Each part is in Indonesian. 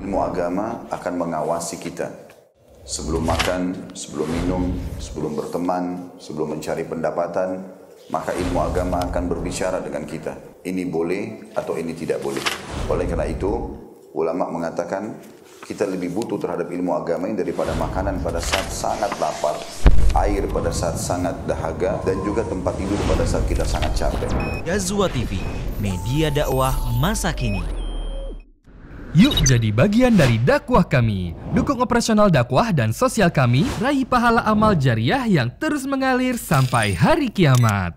Ilmu agama akan mengawasi kita. Sebelum makan, sebelum minum, sebelum berteman, sebelum mencari pendapatan, maka ilmu agama akan berbicara dengan kita. Ini boleh atau ini tidak boleh. Oleh karena itu, ulama mengatakan kita lebih butuh terhadap ilmu agama ini daripada makanan pada saat sangat lapar, air pada saat sangat dahaga, dan juga tempat tidur pada saat kita sangat capek. Ghazwa TV, media dakwah masa kini. Yuk jadi bagian dari dakwah kami. Dukung operasional dakwah dan sosial kami, raih pahala amal jariah yang terus mengalir sampai hari kiamat.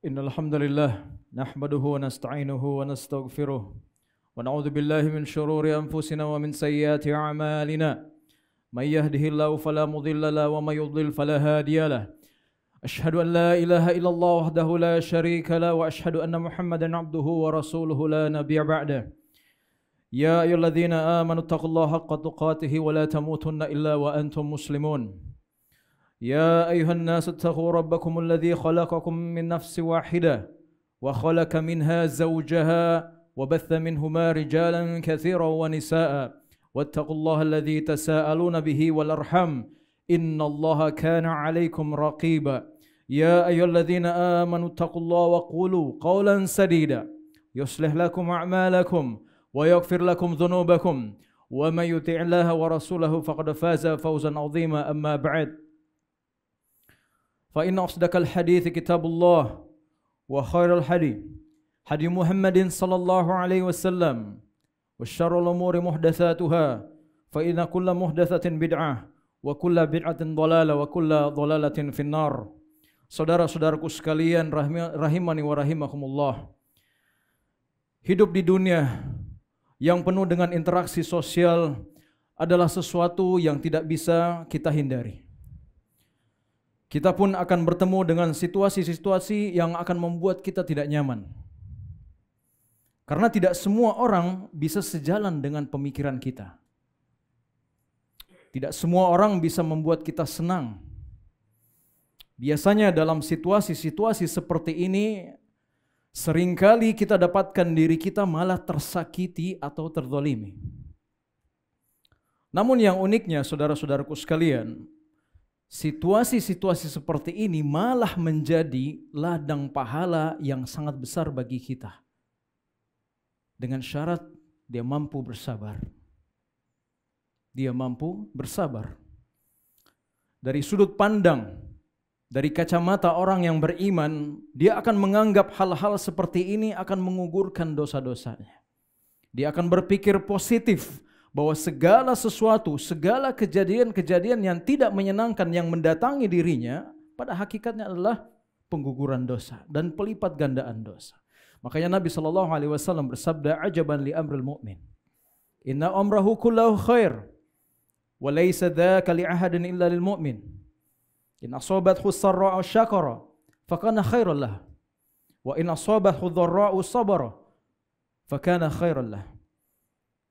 Innal hamdalillah nahmaduhu wa nasta'inuhu wa nastaghfiruh wa na'udzu billahi min shururi anfusina wa min sayyiati a'malina. May yahdihillahu fala mudilla lahu wa may yudlil fala hadiyalah. Ashhadu an la ilaha illallah wahdahu la syarika lahu wa ashhadu anna Muhammadan 'abduhu wa rasuluhu la nabiyya ba'dahu. يا أيها الذين آمنوا اتقوا الله حق تقاته ولا تموتن إلا وأنتم مسلمون يا أيها الناس اتقوا ربكم الذي خلقكم من نفس واحدة وخلق منها زوجها وبث منهما رجالا كثيرا ونساء واتقوا الله الذي تساءلون به والأرحم إن الله كان عليكم رقيبا يا أيها الذين آمنوا اتقوا الله وقولوا قولا سديدا يصلح لكم أعمالكم ويغفر لكم ذنوبكم ومن يطع الله ورسوله فقد فاز فوزا عظيما أما بعد فإن أصدق الحديث كتاب الله وخير الحديث حديث محمد صلى الله عليه وسلم وشر الأمور محدثاتها فإن كل محدثة بدعة وكل بدعة ضلالة وكل ضلالة في النار. Saudara-saudaraku sekalian rahimani wa rahimakumullah, hidup di dunia yang penuh dengan interaksi sosial adalah sesuatu yang tidak bisa kita hindari. Kita pun akan bertemu dengan situasi-situasi yang akan membuat kita tidak nyaman. Karena tidak semua orang bisa sejalan dengan pemikiran kita. Tidak semua orang bisa membuat kita senang. Biasanya dalam situasi-situasi seperti ini, seringkali kita dapatkan diri kita malah tersakiti atau terzalimi. Namun yang uniknya saudara-saudaraku sekalian, situasi-situasi seperti ini malah menjadi ladang pahala yang sangat besar bagi kita. Dengan syarat dia mampu bersabar. Dia mampu bersabar. Dari sudut pandang, dari kacamata orang yang beriman, dia akan menganggap hal-hal seperti ini akan mengugurkan dosa-dosanya. Dia akan berpikir positif bahwa segala sesuatu, segala kejadian-kejadian yang tidak menyenangkan yang mendatangi dirinya, pada hakikatnya adalah pengguguran dosa dan pelipat gandaan dosa. Makanya Nabi SAW bersabda, ajaban li amril mu'min, inna amrahu kullahu khair, wa laysa dhaka li ahadin illa lil mu'min. In asabathu sarra'u syakara fakana khairan lah, wa in asabathu dharra'u sabara fakana khairan lah.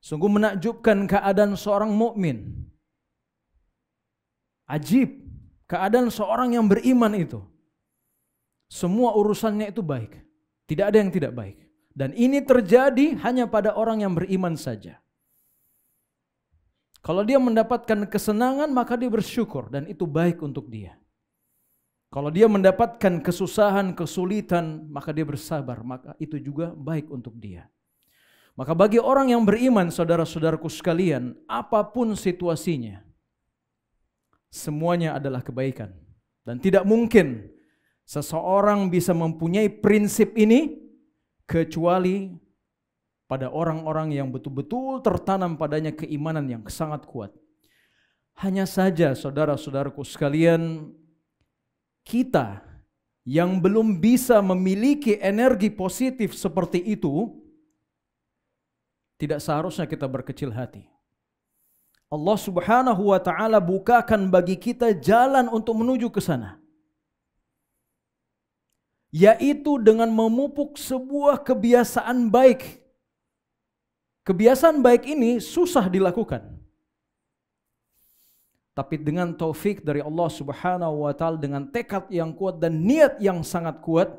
Sungguh menakjubkan keadaan seorang mukmin. Ajib keadaan seorang yang beriman itu. Semua urusannya itu baik, tidak ada yang tidak baik. Dan ini terjadi hanya pada orang yang beriman saja. Kalau dia mendapatkan kesenangan, maka dia bersyukur dan itu baik untuk dia. Kalau dia mendapatkan kesusahan, kesulitan, maka dia bersabar, maka itu juga baik untuk dia. Maka bagi orang yang beriman, saudara-saudaraku sekalian, apapun situasinya, semuanya adalah kebaikan. Dan tidak mungkin seseorang bisa mempunyai prinsip ini kecuali pada orang-orang yang betul-betul tertanam padanya keimanan yang sangat kuat. Hanya saja saudara-saudaraku sekalian, kita yang belum bisa memiliki energi positif seperti itu, tidak seharusnya kita berkecil hati. Allah Subhanahu wa ta'ala bukakan bagi kita jalan untuk menuju ke sana, yaitu dengan memupuk sebuah kebiasaan baik. Kebiasaan baik ini susah dilakukan. Tapi dengan taufik dari Allah Subhanahu wa ta'ala, dengan tekad yang kuat dan niat yang sangat kuat,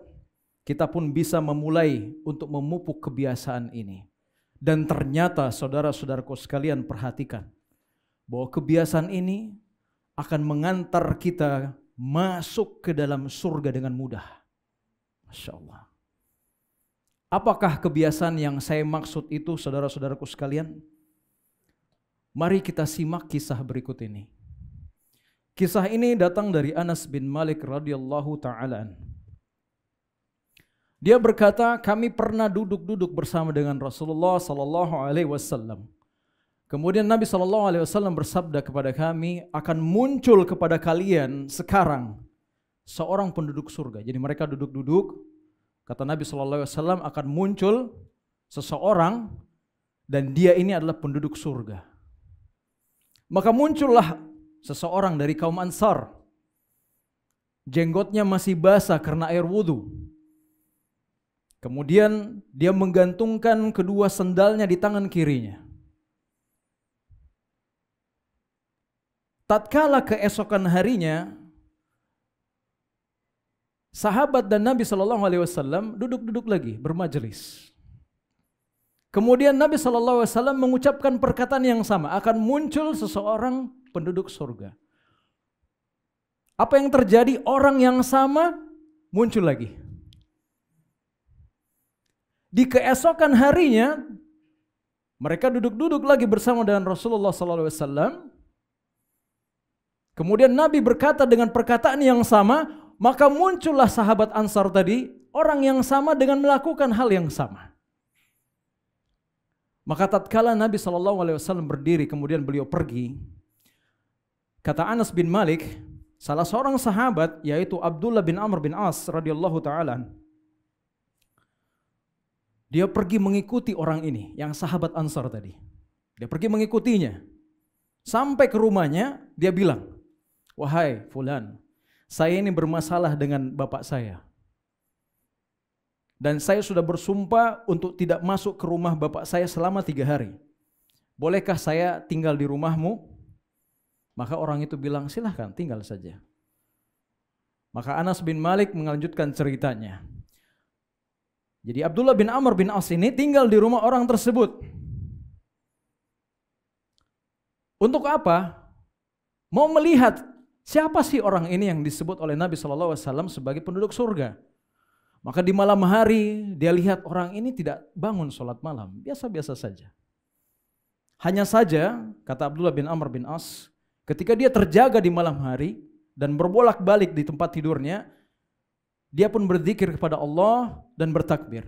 kita pun bisa memulai untuk memupuk kebiasaan ini. Dan ternyata saudara-saudaraku sekalian perhatikan bahwa kebiasaan ini akan mengantar kita masuk ke dalam surga dengan mudah. Masya Allah. Apakah kebiasaan yang saya maksud itu saudara-saudaraku sekalian? Mari kita simak kisah berikut ini. Kisah ini datang dari Anas bin Malik radhiyallahu ta'ala. Dia berkata, kami pernah duduk-duduk bersama dengan Rasulullah sallallahu alaihi wasallam. Kemudian Nabi sallallahu alaihi wasallam bersabda kepada kami, akan muncul kepada kalian sekarang seorang penduduk surga. Jadi mereka duduk-duduk, kata Nabi sallallahu alaihi wasallam, akan muncul seseorang dan dia ini adalah penduduk surga. Maka muncullah seseorang dari kaum Ansar. Jenggotnya masih basah karena air wudhu. Kemudian dia menggantungkan kedua sendalnya di tangan kirinya. Tatkala keesokan harinya, sahabat dan Nabi sallallahu alaihi wasallam duduk-duduk lagi bermajelis. Kemudian Nabi sallallahu alaihi wasallam mengucapkan perkataan yang sama, akan muncul seseorang penduduk surga. Apa yang terjadi? Orang yang sama muncul lagi. Di keesokan harinya mereka duduk-duduk lagi bersama dengan Rasulullah sallallahu alaihi wasallam. Kemudian Nabi berkata dengan perkataan yang sama, maka muncullah sahabat Ansar tadi, orang yang sama dengan melakukan hal yang sama. Maka tatkala Nabi sallallahu alaihi wasallam berdiri kemudian beliau pergi, kata Anas bin Malik, salah seorang sahabat yaitu Abdullah bin Amr bin As radhiyallahu taala, dia pergi mengikuti orang ini, yang sahabat Ansar tadi. Dia pergi mengikutinya. Sampai ke rumahnya, dia bilang, wahai fulan, saya ini bermasalah dengan bapak saya. Dan saya sudah bersumpah untuk tidak masuk ke rumah bapak saya selama 3 hari. Bolehkah saya tinggal di rumahmu? Maka orang itu bilang, silahkan tinggal saja. Maka Anas bin Malik melanjutkan ceritanya. Jadi Abdullah bin Amr bin As ini tinggal di rumah orang tersebut. Untuk apa? Mau melihat siapa sih orang ini yang disebut oleh Nabi SAW sebagai penduduk surga. Maka di malam hari dia lihat orang ini tidak bangun sholat malam. Biasa-biasa saja. Hanya saja, kata Abdullah bin Amr bin As, ketika dia terjaga di malam hari dan berbolak-balik di tempat tidurnya, dia pun berzikir kepada Allah dan bertakbir.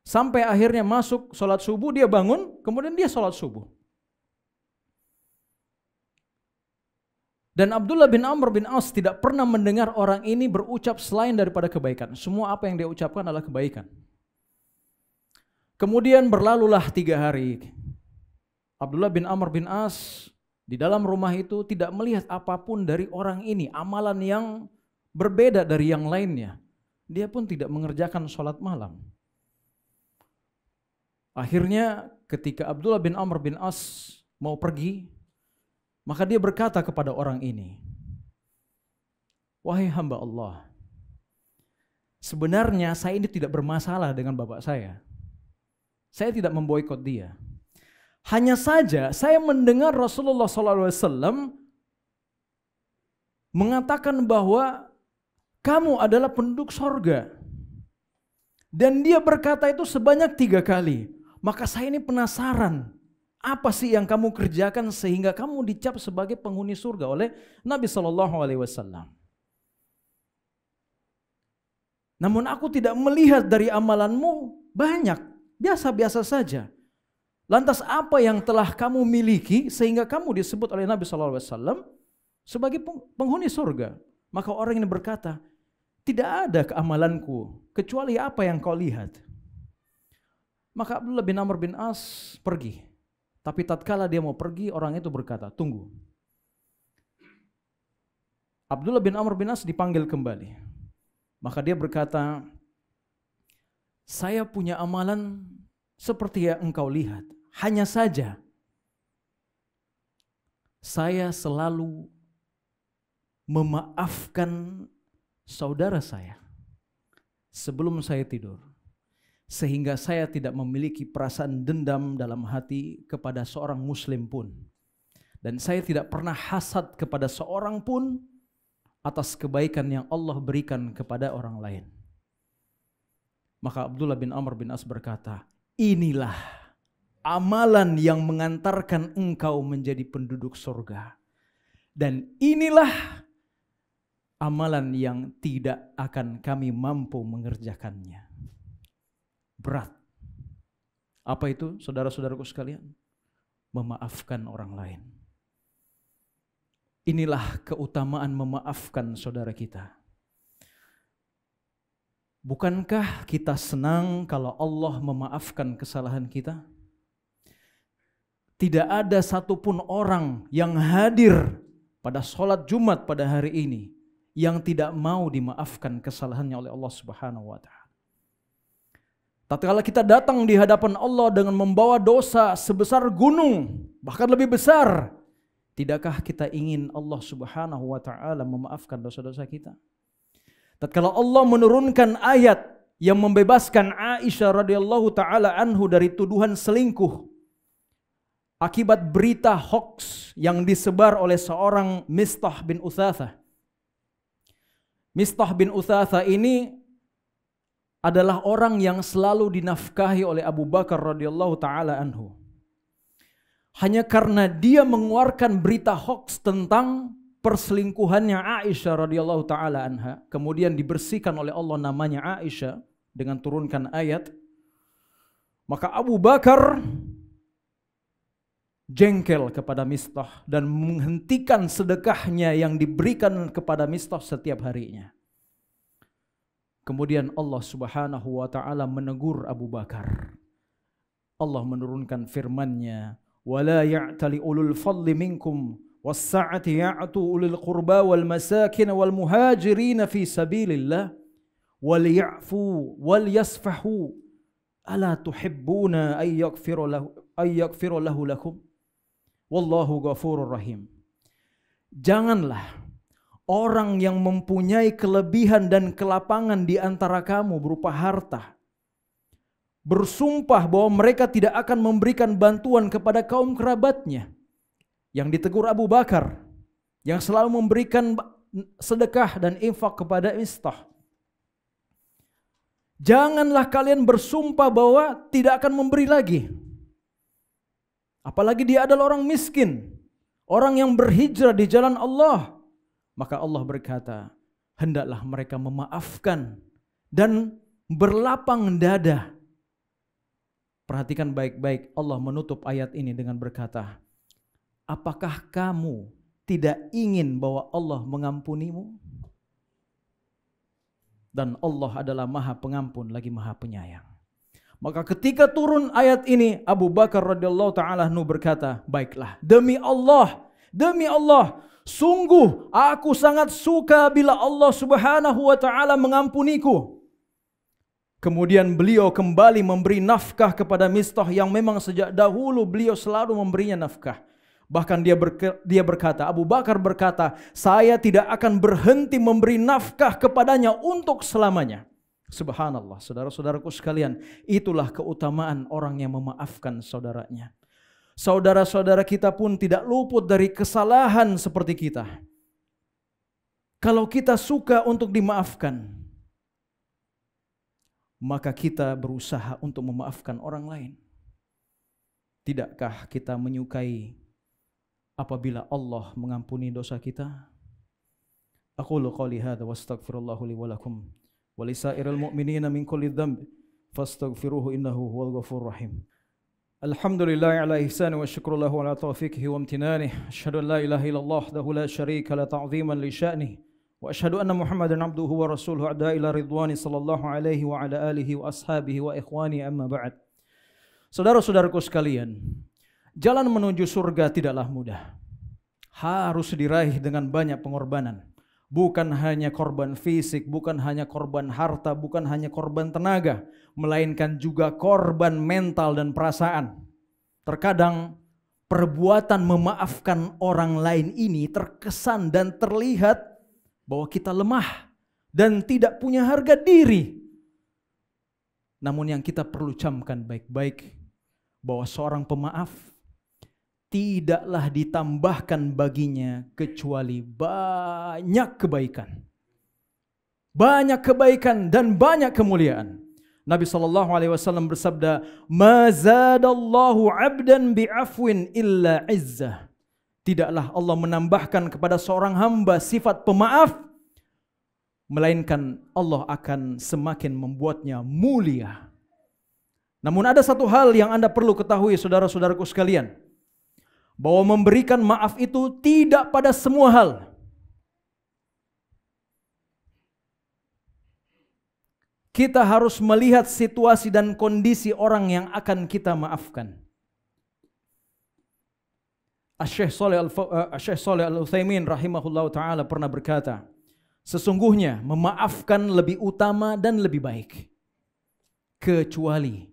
Sampai akhirnya masuk sholat subuh, dia bangun, kemudian dia sholat subuh. Dan Abdullah bin Amr bin As tidak pernah mendengar orang ini berucap selain daripada kebaikan. Semua apa yang dia ucapkan adalah kebaikan. Kemudian berlalulah 3 hari. Abdullah bin Amr bin As di dalam rumah itu tidak melihat apapun dari orang ini, amalan yang berbeda dari yang lainnya. Dia pun tidak mengerjakan sholat malam. Akhirnya ketika Abdullah bin Amr bin As mau pergi, maka dia berkata kepada orang ini, wahai hamba Allah, sebenarnya saya ini tidak bermasalah dengan bapak saya. Saya tidak memboikot dia. Hanya saja saya mendengar Rasulullah SAW mengatakan bahwa kamu adalah penduduk sorga. Dan dia berkata itu sebanyak 3 kali. Maka saya ini penasaran. Apa sih yang kamu kerjakan sehingga kamu dicap sebagai penghuni surga oleh Nabi SAW. Namun aku tidak melihat dari amalanmu banyak. Biasa-biasa saja. Lantas apa yang telah kamu miliki sehingga kamu disebut oleh Nabi SAW sebagai penghuni surga? Maka orang ini berkata, tidak ada keamalanku kecuali apa yang kau lihat. Maka Abdullah bin Amr bin As pergi. Tapi tatkala dia mau pergi, orang itu berkata, tunggu. Abdullah bin Amr bin As dipanggil kembali. Maka dia berkata, saya punya amalan seperti yang engkau lihat. Hanya saja saya selalu memaafkan saudara saya sebelum saya tidur. sehingga saya tidak memiliki perasaan dendam dalam hati kepada seorang muslim pun. Dan saya tidak pernah hasad kepada seorang pun atas kebaikan yang Allah berikan kepada orang lain. Maka Abdullah bin Amr bin As berkata, inilah amalan yang mengantarkan engkau menjadi penduduk surga. Dan inilah amalan yang tidak akan kami mampu mengerjakannya. Berat. Apa itu, saudara-saudaraku sekalian? Memaafkan orang lain. Inilah keutamaan memaafkan saudara kita. Bukankah kita senang kalau Allah memaafkan kesalahan kita? Tidak ada satupun orang yang hadir pada sholat Jumat pada hari ini yang tidak mau dimaafkan kesalahannya oleh Allah Subhanahu wa Ta'ala. Tatkala kita datang di hadapan Allah dengan membawa dosa sebesar gunung, bahkan lebih besar, tidakkah kita ingin Allah Subhanahu wa Ta'ala memaafkan dosa-dosa kita? Tatkala Allah menurunkan ayat yang membebaskan Aisyah radhiyallahu taala anhu dari tuduhan selingkuh akibat berita hoax yang disebar oleh seorang Mistah bin Utsatsah. Mistah bin Utsatsah ini adalah orang yang selalu dinafkahi oleh Abu Bakar radhiyallahu taala anhu. Hanya karena dia mengeluarkan berita hoax tentang perselingkuhannya Aisyah radhiyallahu taala anha, kemudian dibersihkan oleh Allah namanya Aisyah dengan turunkan ayat, maka Abu Bakar jengkel kepada Mistah dan menghentikan sedekahnya yang diberikan kepada Mistah setiap harinya. Kemudian Allah Subhanahu wa taala menegur Abu Bakar. Allah menurunkan firman-Nya, "Wala ya'tali ulul fadli minkum was-sa'ati ya'tu ulil qurba wal masakin wal muhajirin fi sabilillah wal ya'fu wal yasfahu ala tuhibbuna ay yaghfira lahu lakum wallahu ghafurur rahim." Janganlah orang yang mempunyai kelebihan dan kelapangan di antara kamu berupa harta bersumpah bahwa mereka tidak akan memberikan bantuan kepada kaum kerabatnya. Yang ditegur Abu Bakar, yang selalu memberikan sedekah dan infak kepada Mistah. Janganlah kalian bersumpah bahwa tidak akan memberi lagi. Apalagi dia adalah orang miskin, orang yang berhijrah di jalan Allah. Maka Allah berkata, hendaklah mereka memaafkan dan berlapang dada. Perhatikan baik-baik, Allah menutup ayat ini dengan berkata, apakah kamu tidak ingin bahwa Allah mengampunimu? Dan Allah adalah Maha Pengampun lagi Maha Penyayang. Maka ketika turun ayat ini, Abu Bakar radhiyallahu taala anhu berkata, baiklah, demi Allah, sungguh aku sangat suka bila Allah Subhanahu wa taala mengampuniku. Kemudian beliau kembali memberi nafkah kepada Mistah yang memang sejak dahulu beliau selalu memberinya nafkah. Bahkan dia berkata, Abu Bakar berkata, saya tidak akan berhenti memberi nafkah kepadanya untuk selamanya. Subhanallah, saudara-saudaraku sekalian, itulah keutamaan orang yang memaafkan saudaranya. Saudara-saudara kita pun tidak luput dari kesalahan seperti kita. Kalau kita suka untuk dimaafkan, maka kita berusaha untuk memaafkan orang lain. Tidakkah kita menyukai apabila Allah mengampuni dosa kita? Aqulu qouli hadza wastaghfirullahu li wa lakum wa lisairil mu'minina min kulli dhanb fastaghfiruhu innahu huwal ghafurur rahim. Alhamdulillah ala ihsani wa syukru lahu ala taufiqihi wa imtinanihi. Asyhadu an la ilaha illallah wahdahu la syarika la ta'ziman li sya'nihi. Wa asyhadu anna Muhammadan abduhu wa rasuluhu adda ila ridwani sallallahu alaihi wa ala alihi wa ashabihi wa ikhwani amma ba'd. Saudara-saudaraku sekalian, jalan menuju surga tidaklah mudah. Harus diraih dengan banyak pengorbanan. Bukan hanya korban fisik, bukan hanya korban harta, bukan hanya korban tenaga, melainkan juga korban mental dan perasaan. Terkadang perbuatan memaafkan orang lain ini terkesan dan terlihat bahwa kita lemah dan tidak punya harga diri. Namun yang kita perlu camkan baik-baik, bahwa seorang pemaaf tidaklah ditambahkan baginya kecuali banyak kebaikan. Banyak kebaikan dan banyak kemuliaan. Nabi SAW bersabda, "Ma zadallahu 'abdan bi'afwin illa 'izzah." Tidaklah Allah menambahkan kepada seorang hamba sifat pemaaf, melainkan Allah akan semakin membuatnya mulia. Namun ada satu hal yang Anda perlu ketahui, saudara-saudaraku sekalian, bahwa memberikan maaf itu tidak pada semua hal. Kita harus melihat situasi dan kondisi orang yang akan kita maafkan. Syekh Shalih Al-Utsaimin rahimahullah ta'ala pernah berkata, sesungguhnya memaafkan lebih utama dan lebih baik. Kecuali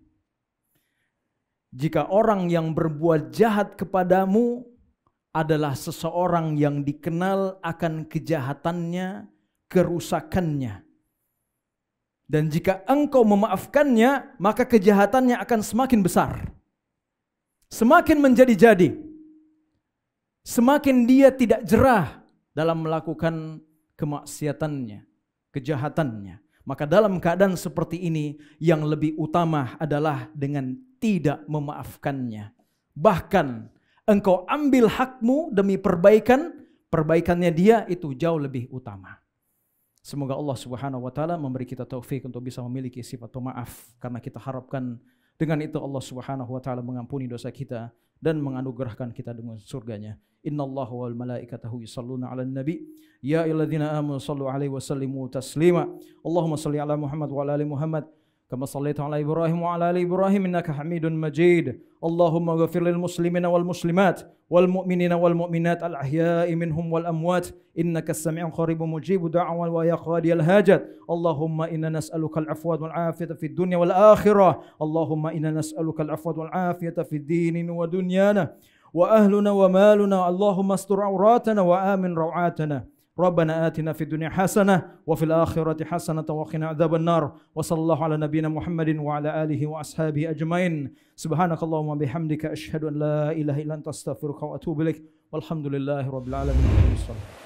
jika orang yang berbuat jahat kepadamu adalah seseorang yang dikenal akan kejahatannya, kerusakannya. Dan jika engkau memaafkannya, maka kejahatannya akan semakin besar. Semakin menjadi-jadi. Semakin dia tidak jerah dalam melakukan kemaksiatannya, kejahatannya. Maka dalam keadaan seperti ini, yang lebih utama adalah dengan tidak memaafkannya. Bahkan engkau ambil hakmu demi perbaikannya dia itu jauh lebih utama. Semoga Allah Subhanahu wa taala memberi kita taufik untuk bisa memiliki sifat pemaaf, karena kita harapkan dengan itu Allah Subhanahu wa taala mengampuni dosa kita dan menganugerahkan kita dengan surganya. Innallaha wal malaikatahu yusholluna 'alan nabi ya ayyuhalladzina amanu shallu 'alaihi wa sallimu taslima. Allahumma shalli 'ala Muhammad wa 'ala ali Muhammad kama shallaita 'ala Ibrahim wa 'ala ali Ibrahim innaka Hamidun Majid. Allahumma ighfir lil muslimina wal muslimat wal mu'minina wal mu'minat al ahya'i minhum wal amwat innaka as-sami'un qaribun mujibud da'wa wa ya qadiyal hajat. Allahumma inna nas'aluka al-'afwa wal 'afiyata fid dunya wal akhirah. Allahumma inna nas'aluka al-'afwa wal 'afiyata fid dini wa dunyana wa ahluna wa maluna. Allahumma astur 'auratana wa amin raw'atana. Rabbana atina fid dunya hasanah wa fil akhirati hasanah wa qina adzabannar. Wa sallallahu ala nabiyyina Muhammadin wa ala alihi wa ashabihi ajmain. Subhanakallahumma bihamdika asyhadu an la ilaha illa anta astaghfiruka wa atubu ilaik. Walhamdulillahirabbil alamin.